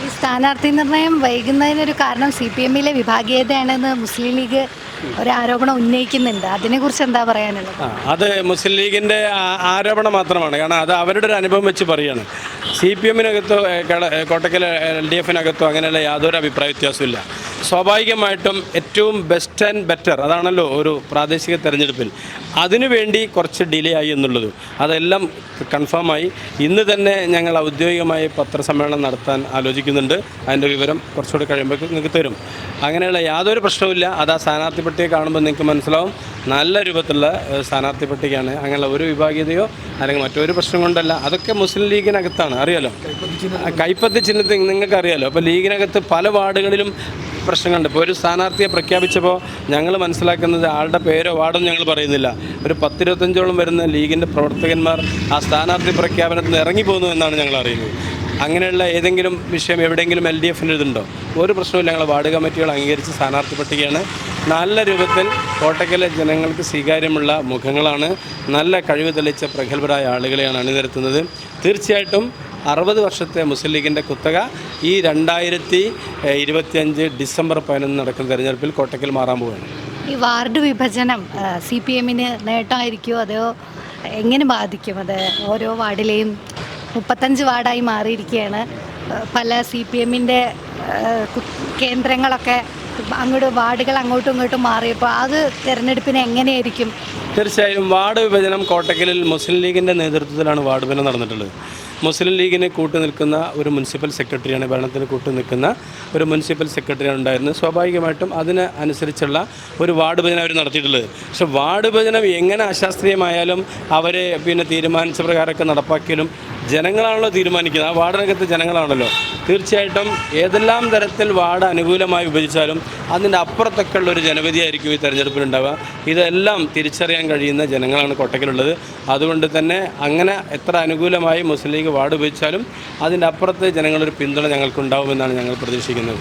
ഈ സ്ഥാനാർത്ഥി നിർണയം വൈകുന്നതിനൊരു കാരണം CPM-ലെ വിഭാഗീയതയാണെന്ന് മുസ്ലിം ലീഗ് ഒരു ആരോപണം ഉന്നയിക്കുന്നുണ്ട്. അതിനെക്കുറിച്ച് എന്താ പറയാനുള്ളത്? അത് മുസ്ലിം ലീഗിൻ്റെ ആരോപണം മാത്രമാണ്. കാരണം അത് അവരുടെ ഒരു അനുഭവം വെച്ച് പറയുകയാണ്. CPM-നകത്തോ കോട്ടക്കൽ LDF-നകത്തോ അങ്ങനെയുള്ള യാതൊരു അഭിപ്രായ വ്യത്യാസമില്ല. സ്വാഭാവികമായിട്ടും ഏറ്റവും ബെസ്റ്റ് ആൻഡ് ബെറ്റർ അതാണല്ലോ ഒരു പ്രാദേശിക തെരഞ്ഞെടുപ്പിൽ. അതിനുവേണ്ടി കുറച്ച് ഡിലേ ആയി എന്നുള്ളത് അതെല്ലാം കൺഫേമായി. ഇന്ന് തന്നെ ഞങ്ങൾ ഔദ്യോഗികമായി പത്രസമ്മേളനം നടത്താൻ ആലോചിക്കുന്നുണ്ട്. അതിൻ്റെ വിവരം കുറച്ചുകൂടി കഴിയുമ്പോൾ നിങ്ങൾക്ക് തരും. അങ്ങനെയുള്ള യാതൊരു പ്രശ്നവുമില്ല. അത് ആ സ്ഥാനാർത്ഥി പട്ടിക കാണുമ്പോൾ നിങ്ങൾക്ക് മനസ്സിലാവും നല്ല രൂപത്തിലുള്ള സ്ഥാനാർത്ഥി പട്ടികയാണ്. അങ്ങനെയുള്ള ഒരു വിഭാഗീയതയോ അല്ലെങ്കിൽ മറ്റൊരു പ്രശ്നം കൊണ്ടല്ല. അതൊക്കെ മുസ്ലിം ലീഗിനകത്താണ്, അറിയാലോ. കൈപ്പത്തി ചിഹ്നത്തിൽ നിങ്ങൾക്ക് അറിയാലോ. അപ്പോൾ ലീഗിനകത്ത് പല വാർഡുകളിലും പ്രശ്നങ്ങളുണ്ട്. ഇപ്പോൾ ഒരു സ്ഥാനാർത്ഥിയെ പ്രഖ്യാപിച്ചപ്പോൾ ഞങ്ങൾ മനസ്സിലാക്കുന്നത് ആളുടെ പേരോ വാർഡൊന്നും ഞങ്ങൾ പറയുന്നില്ല. ഒരു 10-25ഓളം വരുന്ന ലീഗിൻ്റെ പ്രവർത്തകന്മാർ ആ സ്ഥാനാർത്ഥി പ്രഖ്യാപനത്തിൽ നിന്ന് ഇറങ്ങിപ്പോകുന്നു എന്നാണ് ഞങ്ങൾ അറിയുന്നത്. അങ്ങനെയുള്ള ഏതെങ്കിലും വിഷയം എവിടെയെങ്കിലും LDF-ന് ഇതുണ്ടോ? ഒരു പ്രശ്നവും ഞങ്ങൾ വാർഡ് കമ്മിറ്റികൾ അംഗീകരിച്ച് സ്ഥാനാർത്ഥി പട്ടികയാണ്. നല്ല രൂപത്തിൽ കോട്ടക്കലെ ജനങ്ങൾക്ക് സ്വീകാര്യമുള്ള മുഖങ്ങളാണ്. നല്ല കഴിവ് തെളിയിച്ച പ്രഗത്ഭരായ ആളുകളെയാണ് അണിനിരത്തുന്നത്. തീർച്ചയായിട്ടും 60 വർഷത്തെ മുസ്ലിം ലീഗിൻ്റെ കുത്തക ഈ 2025 ഡിസംബർ 11 നടക്കുന്ന തെരഞ്ഞെടുപ്പിൽ കോട്ടക്കൽ മാറാൻ പോവുകയാണ്. ഈ വാർഡ് വിഭജനം CPM-ന് നേട്ടമായിരിക്കുമോ അതോ എങ്ങനെ ബാധിക്കും? അത് ഓരോ വാർഡിലെയും 35 വാർഡായി മാറിയിരിക്കുകയാണ്. പല CPM-ൻ്റെ കേന്ദ്രങ്ങളൊക്കെ വാർഡുകൾ അങ്ങോട്ടും ഇങ്ങോട്ടും മാറിയപ്പോൾ അത് തിരഞ്ഞെടുപ്പിന് എങ്ങനെയായിരിക്കും? തീർച്ചയായും വാർഡ് വിഭജനം കോട്ടക്കലിൽ മുസ്ലിം ലീഗിൻ്റെ നേതൃത്വത്തിലാണ് വാർഡ് വിഭജനം നടന്നിട്ടുള്ളത്. മുസ്ലിം ലീഗിന് കൂട്ടുനിൽക്കുന്ന ഒരു മുനിസിപ്പൽ സെക്രട്ടറിയാണ്, ഭരണത്തിന് കൂട്ടുനിൽക്കുന്ന ഒരു മുനിസിപ്പൽ സെക്രട്ടറിയാണ് ഉണ്ടായിരുന്നത്. സ്വാഭാവികമായിട്ടും അതിന് അനുസരിച്ചുള്ള ഒരു വാർഡ് വിഭജനം അവർ നടത്തിയിട്ടുള്ളത്. പക്ഷേ വാർഡ് വിഭജനം എങ്ങനെ അശാസ്ത്രീയമായാലും അവർ തീരുമാനിച്ച പ്രകാരമൊക്കെ നടപ്പാക്കിയാലും ജനങ്ങളാണല്ലോ തീരുമാനിക്കുന്നത്. ആ വാർഡിനകത്ത് ജനങ്ങളാണല്ലോ. തീർച്ചയായിട്ടും ഏതെല്ലാം തരത്തിൽ വാർഡ് അനുകൂലമായി വിഭജിച്ചാലും അതിൻ്റെ അപ്പുറത്തൊക്കെ ഉള്ളൊരു ജനവിധിയായിരിക്കും ഈ തെരഞ്ഞെടുപ്പിലുണ്ടാവുക. ഇതെല്ലാം തിരിച്ചറിയാൻ കഴിയുന്ന ജനങ്ങളാണ് കോട്ടക്കലുള്ളത്. അതുകൊണ്ട് തന്നെ അങ്ങനെ എത്ര അനുകൂലമായി മുസ്ലിം ലീഗ് വാർഡ് വിഭജിച്ചാലും അതിൻ്റെ അപ്പുറത്ത് ജനങ്ങളൊരു പിന്തുണ ഞങ്ങൾക്കുണ്ടാവുമെന്നാണ് ഞങ്ങൾ പ്രതീക്ഷിക്കുന്നത്.